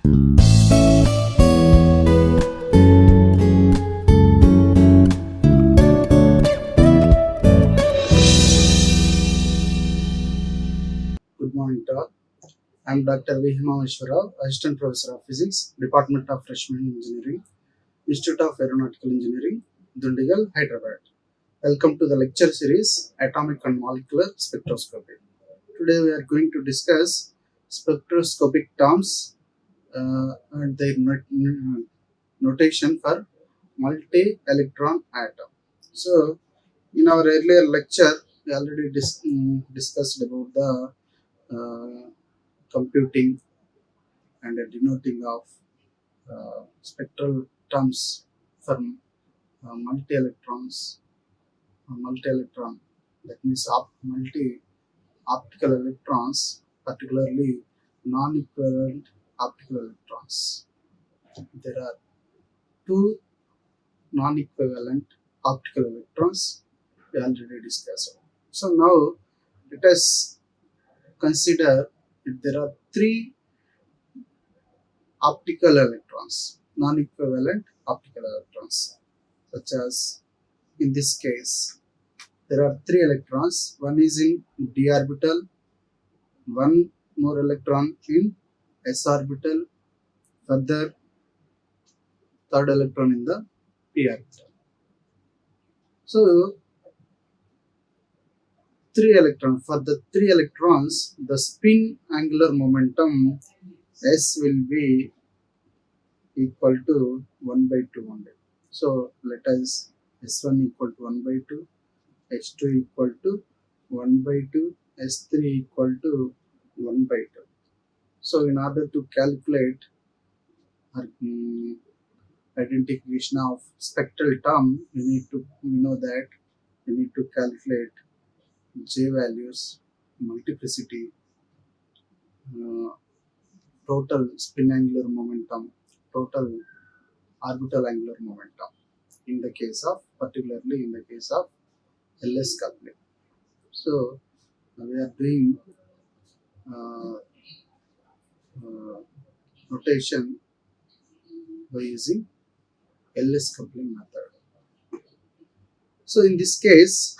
Good morning to all. I am Dr. Vemula Himamaheswara Rao, Assistant Professor of Physics, Department of Freshman Engineering, Institute of Aeronautical Engineering, Dundigal, Hyderabad. Welcome to the lecture series Atomic and Molecular Spectroscopy. Today we are going to discuss spectroscopic terms and their notation for multi-electron atom. So, in our earlier lecture, we already discussed about the computing and a denoting of spectral terms for multi-electron, that means multi-optical electrons, particularly non-equivalent optical electrons. There are two non-equivalent optical electrons we already discussed. So now let us consider if there are three optical electrons, non-equivalent optical electrons, such as in this case there are three electrons. One is in d orbital, one more electron in s orbital, further third electron in the p orbital. So for the three electrons, the spin angular momentum s will be equal to 1 by 2 only. So let us S1 equal to 1 by 2, S2 equal to 1 by 2, S3 equal to 1 by 2. So in order to calculate identification of spectral term, we know that we need to calculate J values, multiplicity, total spin angular momentum, total orbital angular momentum, particularly in the case of LS coupling. So we are doing notation by using LS coupling method. So in this case,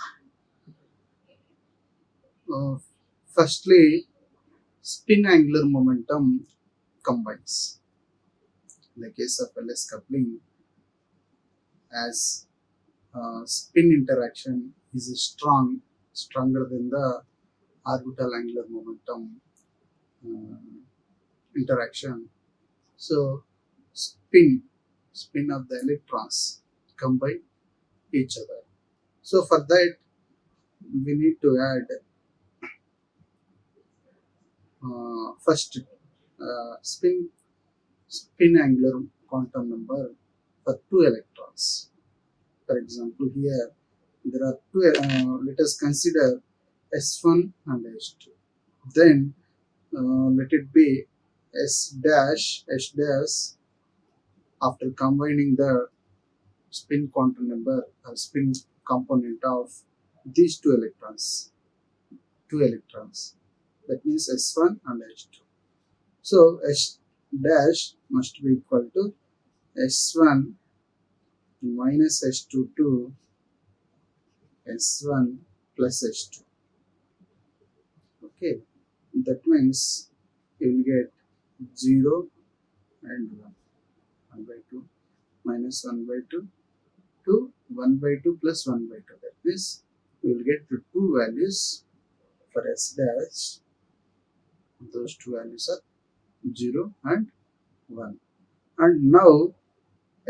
firstly, spin angular momentum combines. In the case of LS coupling, as spin interaction is stronger than the orbital angular momentum interaction. So spin of the electrons combine each other. So for that we need to add first spin angular quantum number for two electrons. For example, here there are two. Let us consider S1 and S2. Then let it be S dash. After combining the spin quantum number or spin component of these two electrons, that means S1 and S2. So S dash must be equal to S1 minus S2 to S1 plus S2. Okay, that means you will get 0 and 1, 1 by 2 minus 1 by 2 to 1 by 2 plus 1 by 2. That means you will get the two values for S dash. Those two values are 0 and 1. And now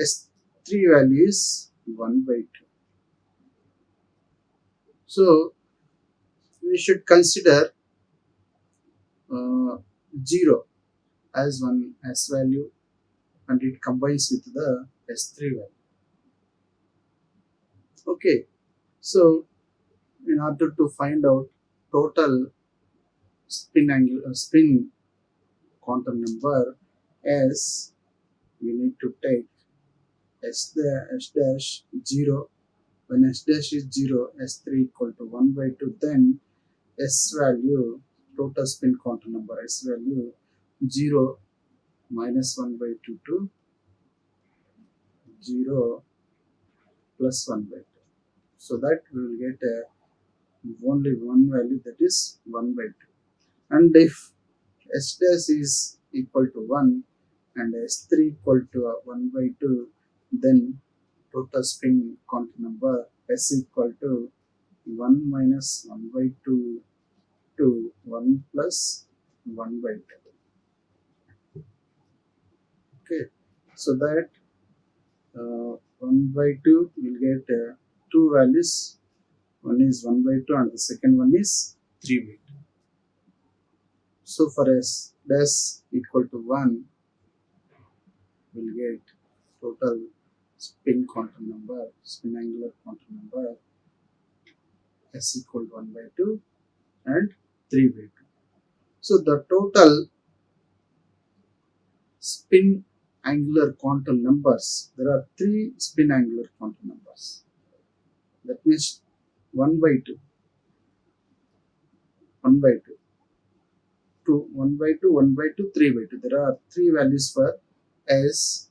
S3 value is 1 by 2. So we should consider 0 as one S value and it combines with the S3 value. Okay, so in order to find out total spin quantum number S, we need to take S dash 0. When S dash is 0, S3 equal to 1 by 2, then S value, total spin quantum number S value 0 minus 1 by 2 to 0 plus 1 by 2. So that we will get only one value, that is 1 by 2. And if S dash is equal to 1 and S3 equal to 1 by 2, then total spin quantum number S equal to 1 minus 1 by 2 to 1 plus 1 by 2. Okay, so that 1 by 2 will get two values. One is 1 by 2 and the second one is 3 by 2. So for S dash equal to 1, we'll get total spin quantum number, spin angular quantum number S equal to 1 by 2 and 3 by 2. So the total spin angular quantum numbers, there are three spin angular quantum numbers. That means 1 by 2, 1 by 2, 2, 1 by 2, 1 by 2, 3 by 2. There are three values for S.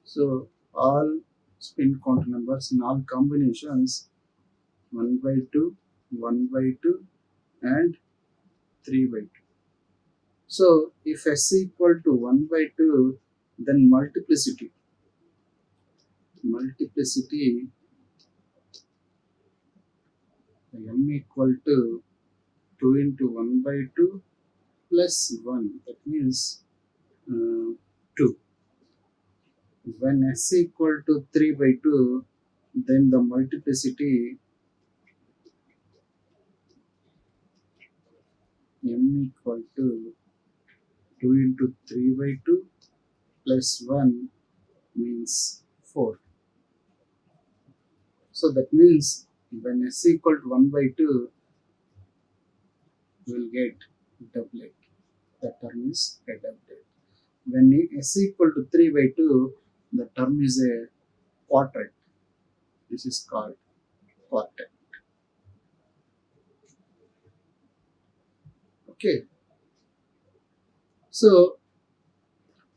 So all spin quantum numbers in all combinations 1 by 2, 1 by 2 and 3 by 2. So if S equal to 1 by 2, then multiplicity M equal to 2 into 1 by 2 plus 1, that means 2. When S equal to 3 by 2, then the multiplicity M equal to 2 into 3 by 2 plus 1 means 4. So that means when S equal to 1 by 2, we will get doublet. The term is a doublet. When S equal to 3 by 2, the term is a quartet. This is called quartet. Okay. So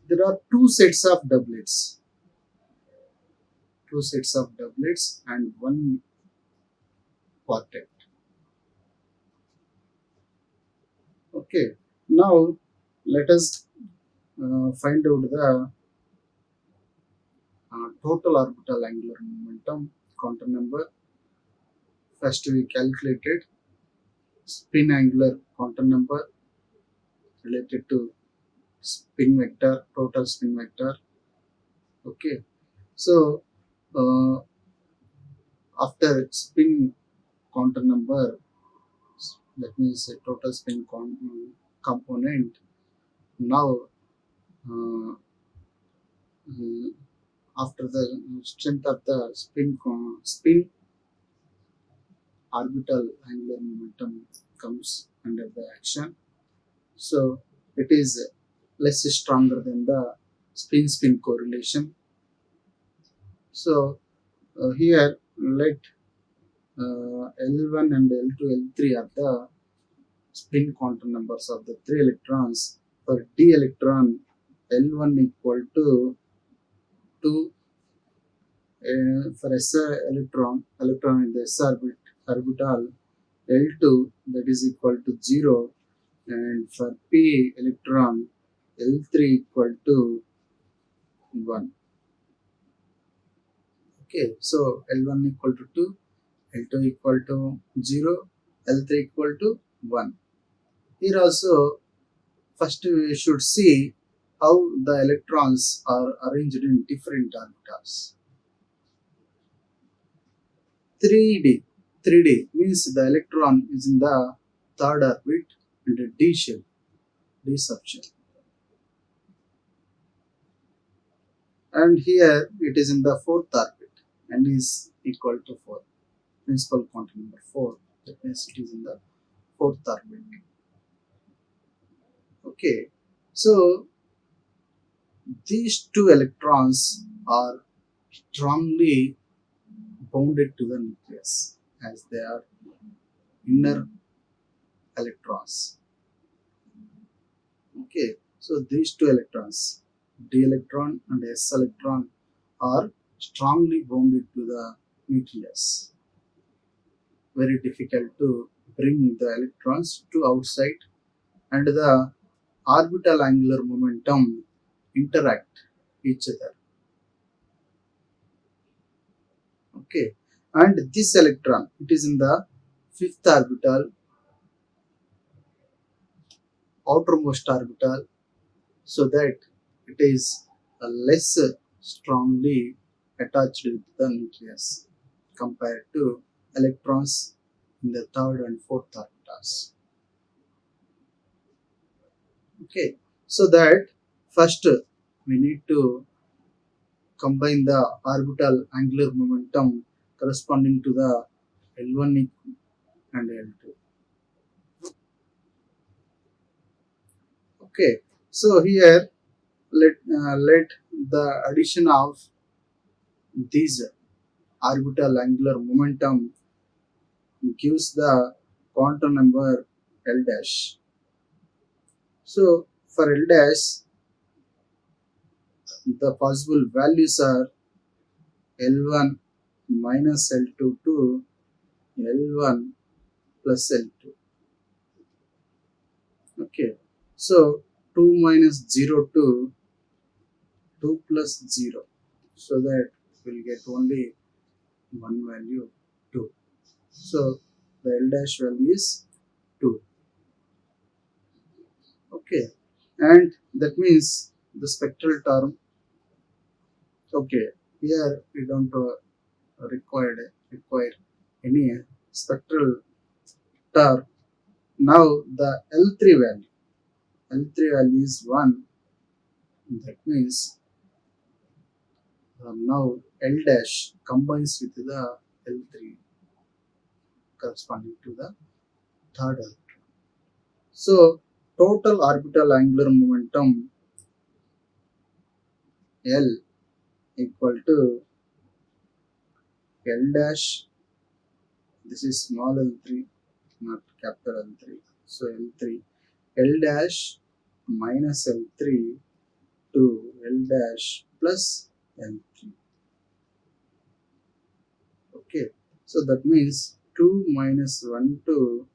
there are two sets of doublets. And one quartet. Okay. Now let us find out the total orbital angular momentum quantum number. First we calculated spin angular quantum number related to spin vector, total spin vector. Okay. So after spin quantum number, that means a total spin component. Now uh, after the strength of the spin orbital angular momentum comes under the action. So it is less stronger than the spin correlation. So here let L1 and L2, L3 are the spin quantum numbers of the three electrons. For d electron, L1 equal to 2. For S electron in the S orbital, L2 that is equal to 0, and for p electron, L3 equal to 1. Okay, so L1 equal to 2, L2 equal to 0, L3 equal to 1. Here also, first we should see how the electrons are arranged in different orbitals. 3D means the electron is in the third orbit and a D shell, D subshell. And here it is in the fourth orbit and is equal to 4. Principal quantum number 4. That means it is in the fourth orbit. Okay, so these two electrons are strongly bounded to the nucleus as they are inner electrons. Okay, So these two electrons, d electron and s electron, are strongly bonded to the nucleus. Very difficult to bring the electrons to outside, and the orbital angular momentum interact each other. Okay, and this electron, it is in the fifth orbital, outermost orbital, so that it is less strongly attached with the nucleus compared to electrons in the third and fourth orbitals. Okay, so that first we need to combine the orbital angular momentum corresponding to the L1 and L2. Okay, so here let the addition of these orbital angular momentum gives the quantum number L dash. So for L dash, the possible values are L1 minus L2 to L1 plus L2. Okay, so 2 minus 0 to 2 plus 0, so that we'll get only one value 2. So the L dash value is 2. Okay, and that means the spectral term. Okay, here we don't require any spectral term. Now the L3 value is 1. That means now L dash combines with the L3 corresponding to the third electron. So total orbital angular momentum L equal to L dash. This is small L3, not capital L3. So L3 L dash minus L3 to L dash plus L3. Okay, so that means 2 minus 1 to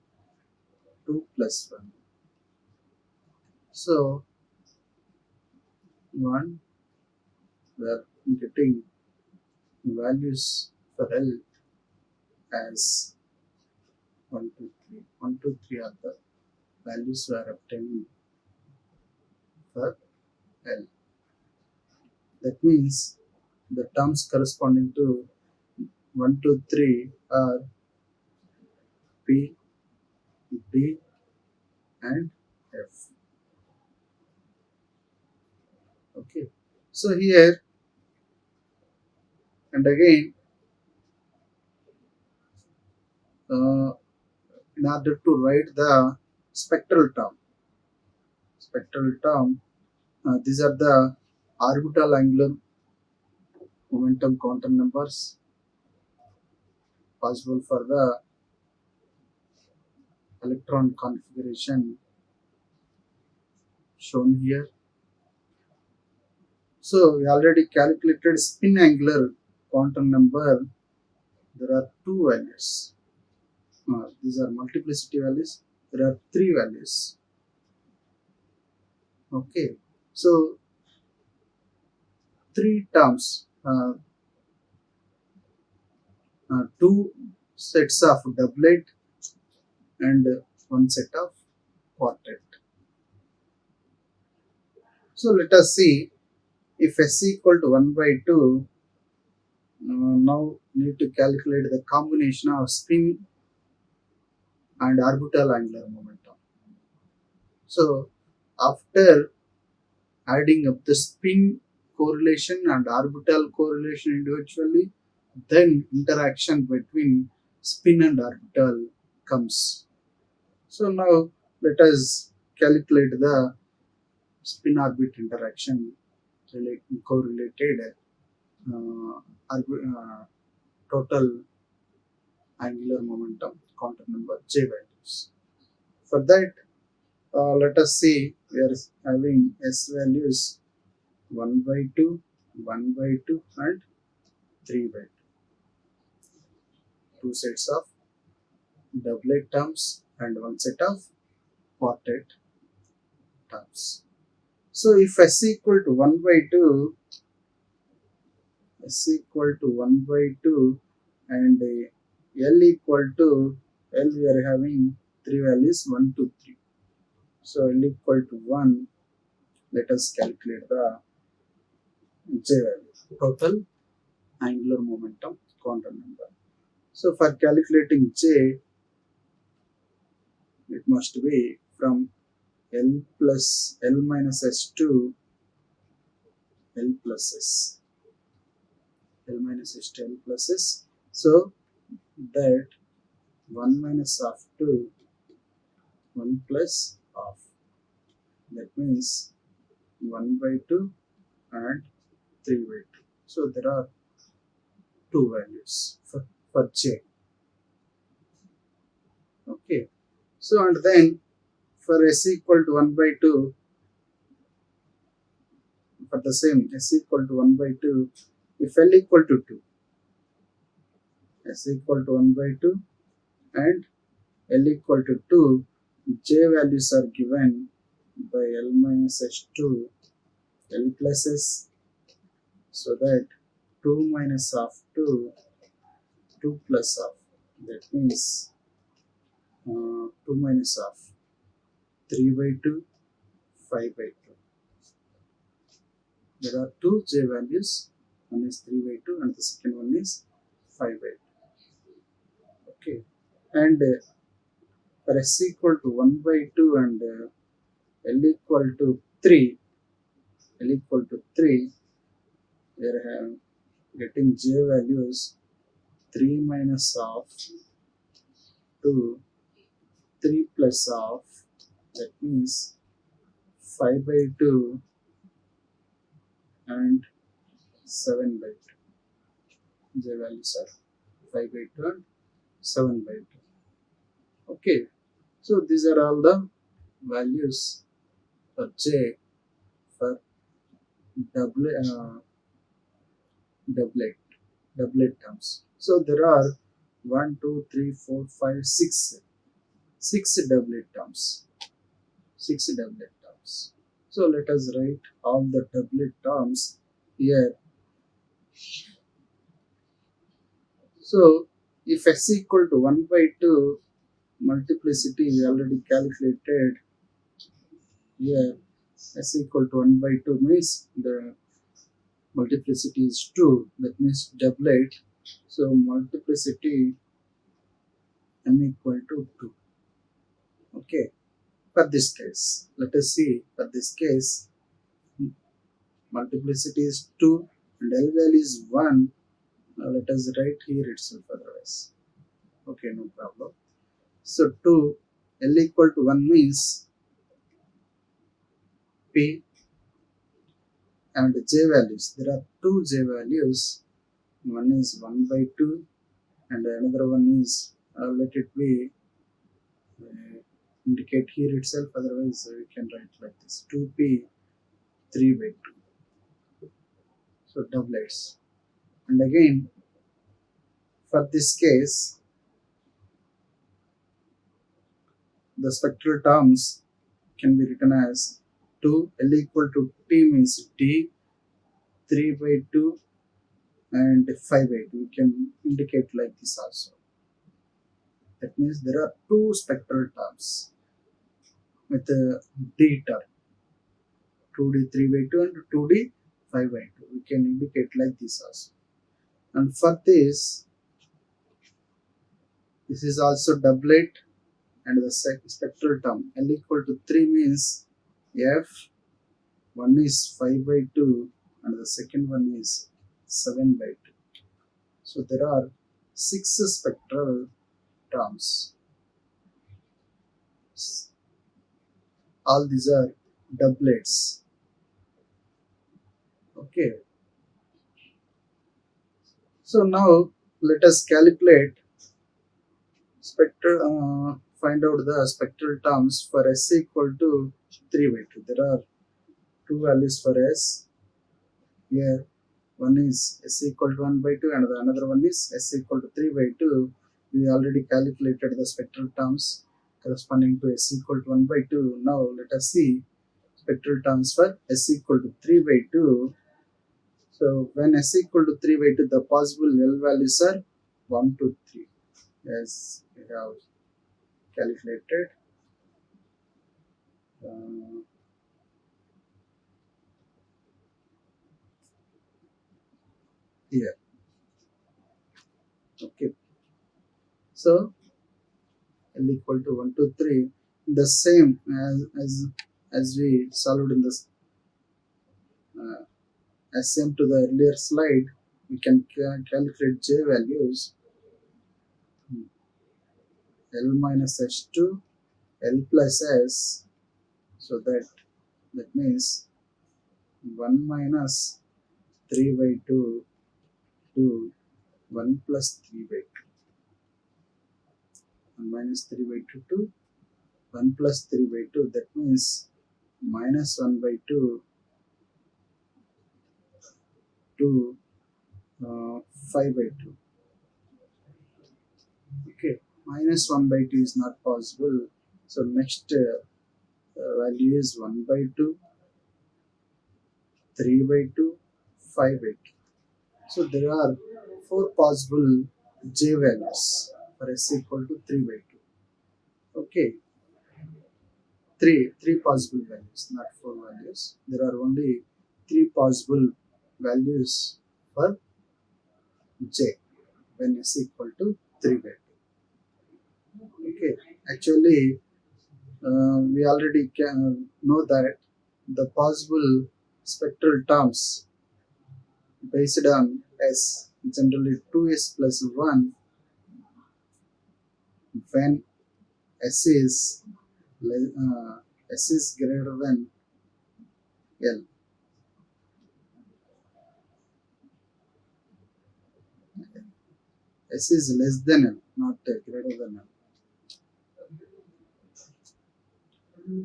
2 plus 1. So 1, we are getting values for L as 1, 2, 3. 1, 2, 3 are the values we are obtaining for L. That means the terms corresponding to 1, 2, 3 are P, D, and F. Okay, so here and again, in order to write the spectral term, these are the orbital angular momentum quantum numbers possible for the electron configuration shown here. So we already calculated spin angular quantum number. There are two values. These are multiplicity values. There are three values. Okay, so three terms, two sets of doublet and one set of quartet. So let us see if S equal to 1 by 2. Now need to calculate the combination of spin and orbital angular momentum. So after adding up the spin correlation and orbital correlation individually, then interaction between spin and orbital comes. So now let us calculate the spin orbit interaction correlated total angular momentum quantum number J values. For that, Let us see, we are having S values 1 by 2, 1 by 2 and 3 by 2. Two sets of doublet terms and one set of quartet terms. So if S equal to 1 by 2, S equal to 1 by 2 and L equal to, L we are having 3 values 1, 2, 3. So L equal to 1, let us calculate the J value, total angular momentum quantum number. So for calculating J, it must be from L plus L minus S to L plus S. L minus S to L plus S. So that 1 minus half to 1 plus half. That means 1 by 2 and 3 by 2. So there are two values for J. Okay. So and then for S equal to 1 by 2, for the same S equal to 1 by 2, if L equal to 2, S equal to 1 by 2 and L equal to 2, J values are given by L minus S to L plus S, so that 2 minus half to 2 plus half, that means 2 minus half, 3 by 2, 5 by 2. There are two J values, one is 3 by 2 and the second one is 5 by 2. Okay, and for S equal to 1 by 2 and L equal to 3, L equal to 3, we are getting J values 3 minus half to 3 plus half, that means 5 by 2 and 7 by 2. J values are 5 by 2 and 7 by 2. Okay, so these are all the values for J for doublet, doublet terms. So there are 1, 2, 3, 4, 5, 6 doublet terms. 6 doublet terms. So let us write all the doublet terms here. So if S equal to 1 by 2, multiplicity we already calculated here. S equal to 1 by 2 means the multiplicity is 2, that means doublet. So multiplicity m equal to 2. Okay, for this case, let us see, for this case multiplicity is 2 and L value is 1. Now let us write here itself otherwise. Okay, no problem. So 2, L equal to 1 means P and J values. There are two J values. One is 1 by 2 and another one is, let it be, indicate here itself, otherwise we can write like this, 2P 3 by 2. So doublets. And again, for this case, the spectral terms can be written as 2, L equal to T means T, 3 by 2 and 5 by 2. We can indicate like this also. That means there are two spectral terms with a D term, 2D 3 by 2 and 2D 5 by 2. We can indicate like this also. And for this is also doublet, and the spectral term L equal to 3 means F, one is 5 by 2 and the second one is 7 by 2. So there are 6 spectral terms. All these are doublets. Okay. So now let us calculate spectral find out the spectral terms for S equal to 3 by 2. There are two values for S here. One is S equal to 1 by 2 and the another one is S equal to 3 by 2. We already calculated the spectral terms corresponding to S equal to 1 by 2. Now let us see spectral terms for S equal to 3 by 2. So when S equal to 3 by 2, the possible L values are 1 to 3, as we have calculated. Uh, Here. Okay. So L equal to 1 to 3, the same as we solved in this uh, as same to the earlier slide. We can calculate J values L minus H2 L plus S. So that means 1 minus 3 by 2 to 1 plus 3 by 2. 1 minus 3 by 2 to 1 plus 3 by 2. That means minus 1 by 2 to 5 by 2. Okay, minus 1 by 2 is not possible. So next value is 1 by 2, 3 by 2, 5 by 2. So there are four possible J values for S equal to 3 by 2. Okay, three possible values, not four values. There are only three possible values for J when S equal to 3 by 2. Okay, actually we already can know that the possible spectral terms based on S, generally 2S plus 1, when S is S is greater than L. S is less than L, not greater than L.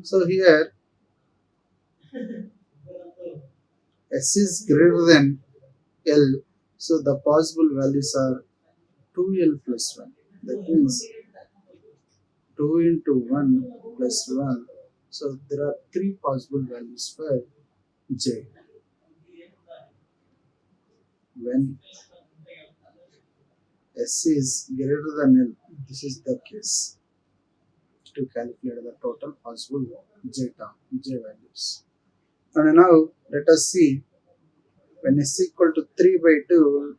So here S is greater than L, so the possible values are 2L plus 1. That means 2 into 1 plus 1. So there are three possible values for J. When S is greater than L, this is the case to calculate the total possible J values. And now let us see when S equal to 3 by 2,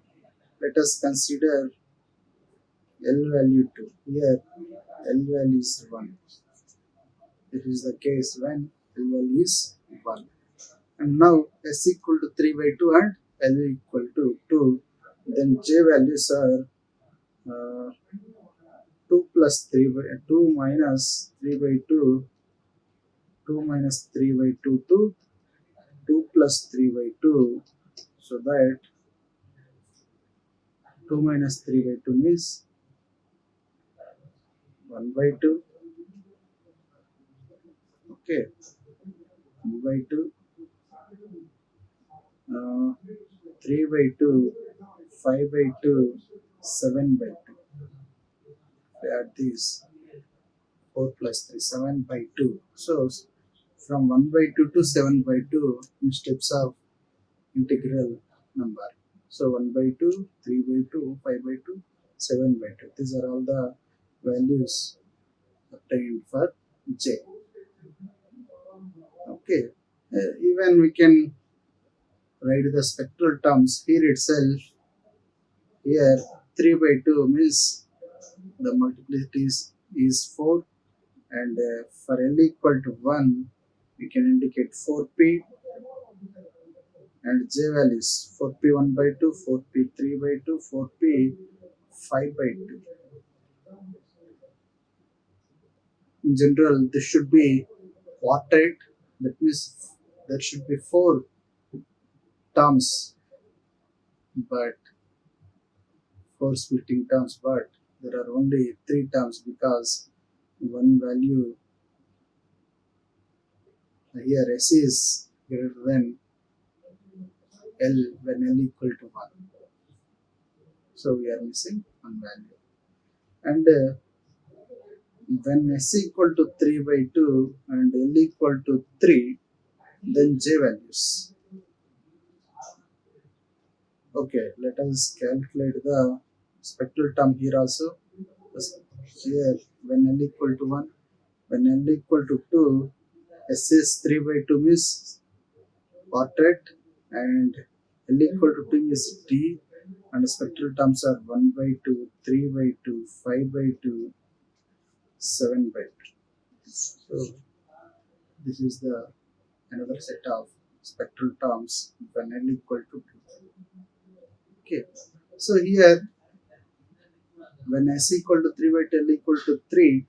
let us consider L value 2. Here L value is 1. This is the case when L value is 1. And now S equal to 3 by 2 and L equal to 2. Then J values are 2 plus 3 by 2 minus 3 by 2, 2 minus 3 by 2 to 2 plus 3 by 2. So that 2 minus 3 by 2 means 1 by 2. Okay, 1 by 2, 3 by 2, 5 by 2, 7 by 2. We add these 4 plus 3, 7 by 2. So from 1 by 2 to 7 by 2 in steps of integral number. So 1 by 2, 3 by 2, 5 by 2, 7 by 2. These are all the values obtained for J. Okay, even we can write the spectral terms here itself. Here 3 by 2 means the multiplicity is 4, and for L equal to 1 we can indicate 4p and J values 4p 1 by 2, 4p 3 by 2, 4p 5 by 2. In general, this should be quartet. That means there should be 4 terms, but 4 splitting terms, but there are only 3 terms because one value here S is greater than L when L equal to 1. So we are missing one value. And when S equal to 3 by 2 and L equal to 3, then J values. Okay, let us calculate the spectral term here also. Here, when L equal to 1, when L equal to 2, S is 3 by 2 means portrait, and L equal to 2 is D, and the spectral terms are 1 by 2, 3 by 2, 5 by 2, 7 by 2. So this is the another set of spectral terms when L equal to 2. Okay, so here when S equal to 3 by 2, L equal to 3,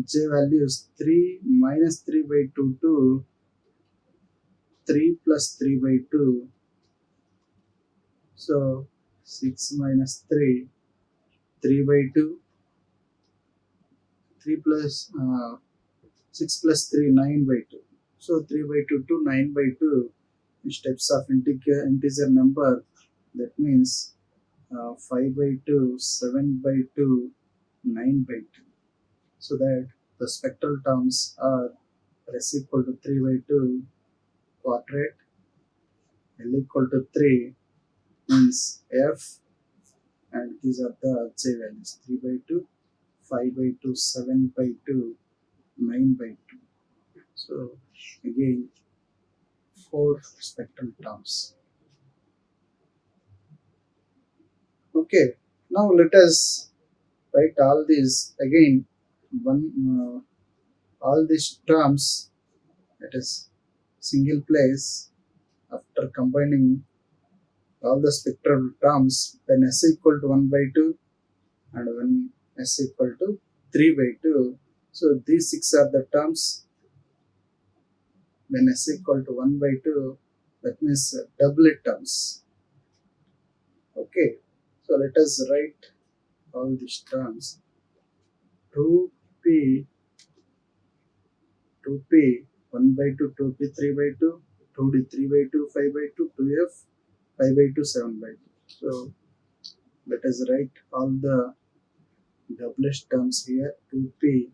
J value is 3 minus 3 by 2 to 3 plus 3 by 2. So 6 minus 3, 3 by 2, 3 plus 6 plus 3, 9 by 2. So 3 by 2 to 9 by 2 steps of integer number. That means 5 by 2, 7 by 2, 9 by 2. So that the spectral terms are S equal to 3 by 2 quadrate, L equal to 3 means F, and these are the J values 3 by 2, 5 by 2, 7 by 2, 9 by 2. So again, 4 spectral terms. Okay, now let us write all these again. All these terms at a single place after combining all the spectral terms when S equal to 1 by 2 and when S equal to 3 by 2. So these 6 are the terms when S equal to 1 by 2, that means doublet terms. Okay, so let us write all these terms. 2p, 2p, 1 by 2, 2p, 3 by 2, 2d, 3 by 2, 5 by 2, 2f, 5 by 2, 7 by 2. So let us write all the doublet terms here. 2p,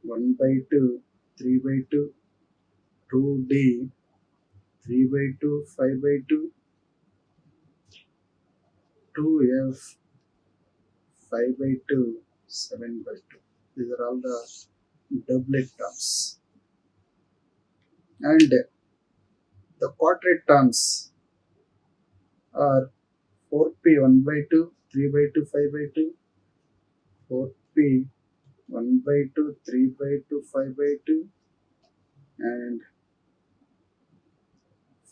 1 by 2, 3 by 2, 2d, 3 by 2, 5 by 2, 2f, 5 by 2, 7 by 2. These are all the doublet terms. And the quadrate terms are 4p 1 by 2, 3 by 2, 5 by 2, 4p 1 by 2, 3 by 2, 5 by 2, and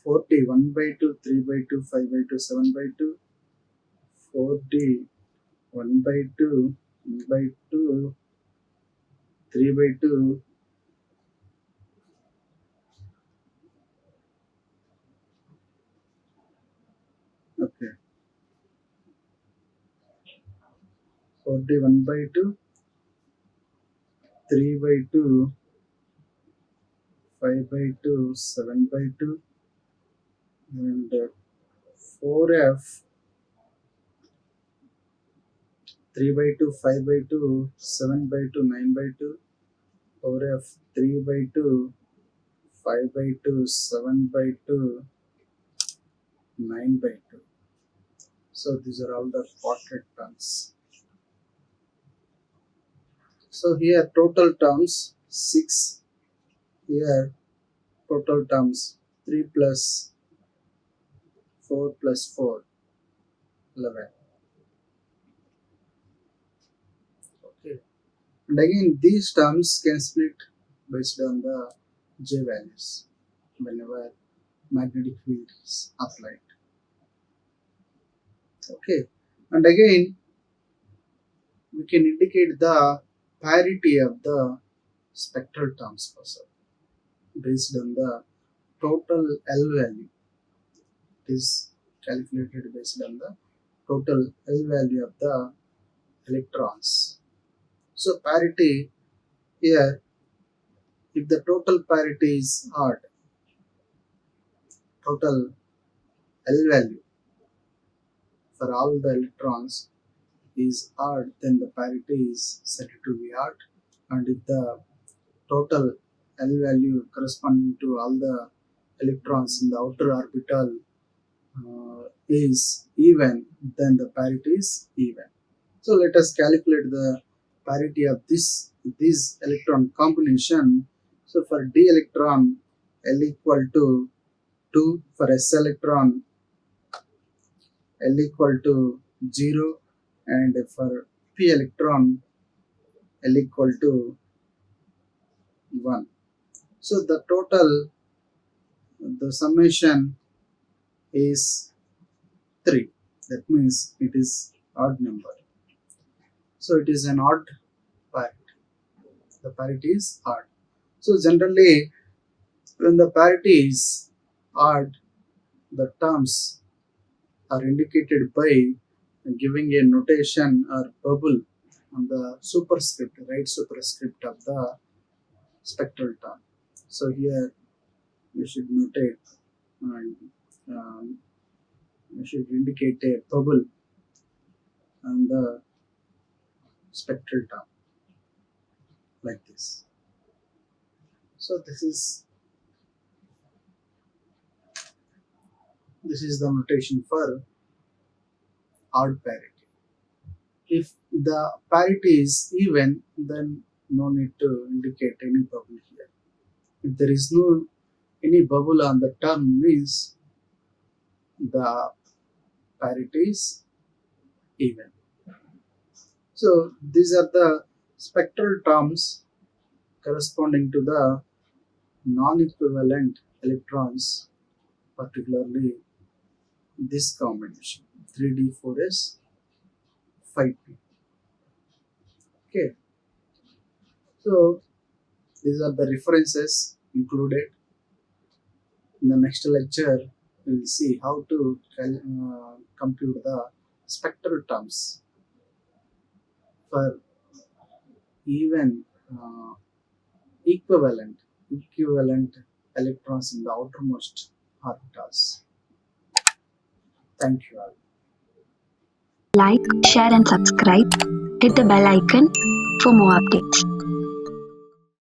4d 1 by 2, 3 by 2, 5 by 2, 7 by 2, 4d 1 by 2, 1 by 2, 3 by 2, okay, 4d 1 by 2, 3 by 2, 5 by 2, 7 by 2, and 4f 3 by 2, 5 by 2, 7 by 2, 9 by 2, 4f 3 by 2, 5 by 2, 7 by 2, 9 by 2. So these are all the quadrate terms. So here total terms 6, here total terms 3 plus 4 plus 4, 11. Okay. And again these terms can split based on the J values whenever magnetic field is applied. Okay. And again we can indicate the parity of the spectral terms also based on the total L value. It is calculated based on the total L value of the electrons. So parity Here, if the total parity is odd, total L value for all the electrons is odd, then the parity is said to be odd. And if the total L value corresponding to all the electrons in the outer orbital is even, then the parity is even. So let us calculate the parity of this electron combination. So for d electron, L equal to 2, for s electron L equal to 0, and for p electron L equal to 1. So the total, the summation is 3. That means it is odd number. So it is an odd parity. The parity is odd. So generally, when the parity is odd, the terms are indicated by giving a notation or bubble on the superscript, right superscript of the spectral term. So here we should notate and we should indicate a bubble on the spectral term like this. So this is the notation for odd parity. If the parity is even, then no need to indicate any bubble here. If there is no any bubble on the term, means the parity is even. So these are the spectral terms corresponding to the non-equivalent electrons, particularly this combination 3d4s 5p. Okay, so these are the references included. In the next lecture, we will see how to compute the spectral terms for even equivalent electrons in the outermost orbitals. Thank you all. Like, share and subscribe. Hit the bell icon for more updates.